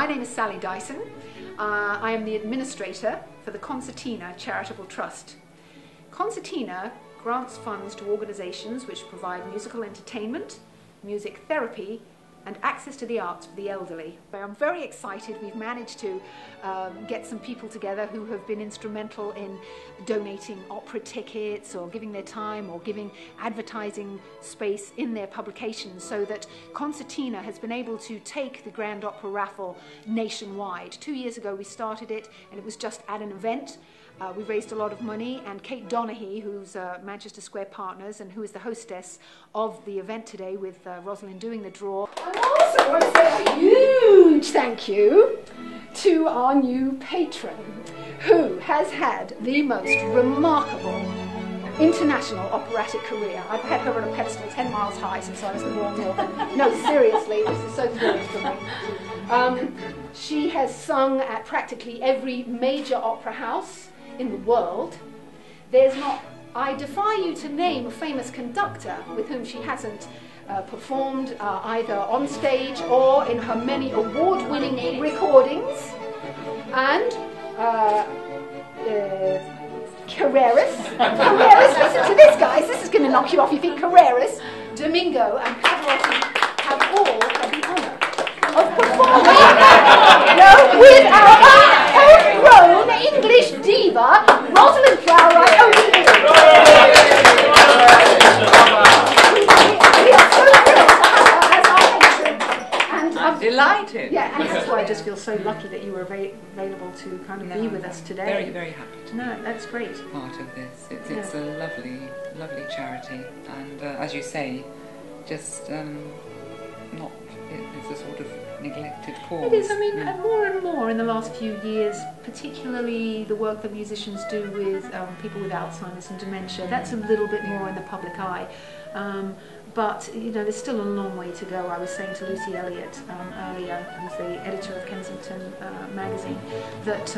My name is Sally Dyson. I am the administrator for the Concertina Charitable Trust. Concertina grants funds to organisations which provide musical entertainment, music therapy and access to the arts for the elderly. I'm very excited. We've managed to get some people together who have been instrumental in donating opera tickets or giving their time or giving advertising space in their publications, so that Concertina has been able to take the Grand Opera Raffle nationwide. 2 years ago we started it, and it was just at an event. We raised a lot of money, and Kate Donaghy, who's Manchester Square Partners and who is the hostess of the event today with Rosalind doing the draw. I also want to say a huge thank you to our new patron, who has had the most remarkable international operatic career. I've had her on a pedestal 10 miles high since I was the Royal Morgan. No, seriously, this is so thrilling for me. She has sung at practically every major opera house in the world. There's not, I defy you to name a famous conductor with whom she hasn't performed either on stage or in her many award-winning recordings. And Carreras, listen to this, guys, this is going to knock you off your feet. Carreras, Domingo and Pavarotti have all had the honour of performing with our homegrown English diva, Rosalind Plowright. We are so thrilled to have her as our patron. And I'm delighted. Yeah, and that's why I just feel so lucky that you were available to kind of be with us today. Very, very happy to be that's great. Part of this. It's a lovely, lovely charity, and as you say, just not. It's a sort of neglected cause. It is. I mean, more and more in the last few years, particularly the work that musicians do with people with Alzheimer's and dementia, that's a little bit more in the public eye. But you know, there's still a long way to go. I was saying to Lucy Elliott earlier, who's the editor of Kensington magazine, that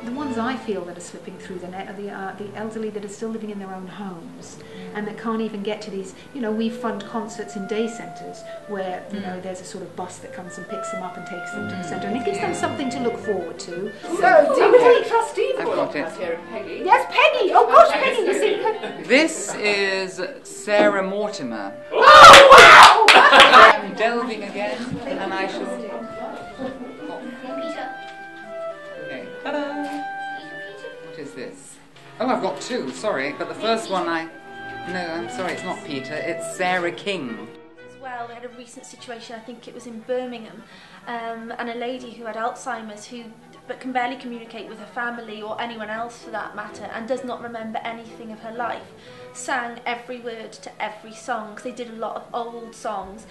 the ones I feel that are slipping through the net are the elderly that are still living in their own homes and that can't even get to these. You know, we fund concerts in day centres where you know there's a sort of bus that comes and picks them up and takes them to the centre, and it gives them something to look forward to. So, Deputy Trustee for all of us here, Peggy. Yes, Peggy. Oh gosh, Peggy, you see. This is Sarah Mortimer. Oh wow! I'm delving again, and I shall. Okay. Ta-da! What is this? Oh, I've got two. Sorry, but the first one No, I'm sorry. It's not Peter. It's Sarah King. As well, we had a recent situation. I think it was in Birmingham, and a lady who had Alzheimer's but can barely communicate with her family or anyone else for that matter, and does not remember anything of her life, sang every word to every song, because they did a lot of old songs,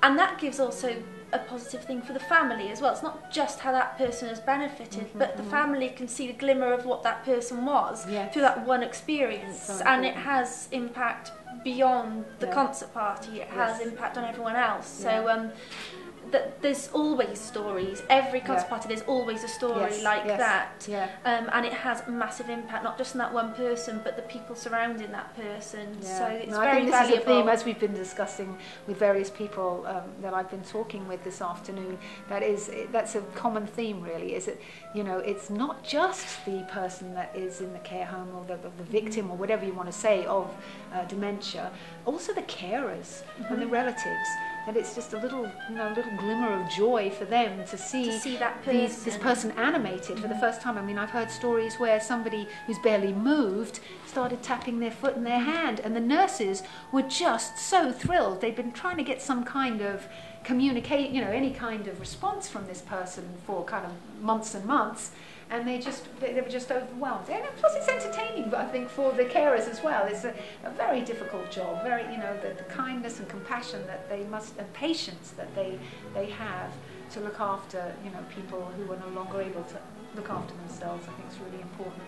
and that gives also a positive thing for the family as well. It's not just how that person has benefited, but the family can see the glimmer of what that person was through that one experience, so and it has impact beyond the concert party. It has impact on everyone else. So there's always stories. Every concert party, there's always a story like that, and it has massive impact, not just on that one person, but the people surrounding that person. So it's very I think this valuable. is a theme, as we've been discussing with various people that I've been talking with this afternoon. That's a common theme, really. Is it? You know, it's not just the person that is in the care home or the victim or whatever you want to say of dementia. Also the carers and the relatives. And it's just a little glimmer of joy for them to see that person. This person animated for the first time. I mean, I've heard stories where somebody who's barely moved started tapping their foot and their hand, and the nurses were just so thrilled. They'd been trying to get some kind of communicate, you know, any kind of response from this person for kind of months and months. And they were just overwhelmed. And plus it's entertaining, but I think for the carers as well. It's a very difficult job. Very, you know, the kindness and compassion that they must, and patience that they have to look after, you know, people who are no longer able to look after themselves. I think it's really important.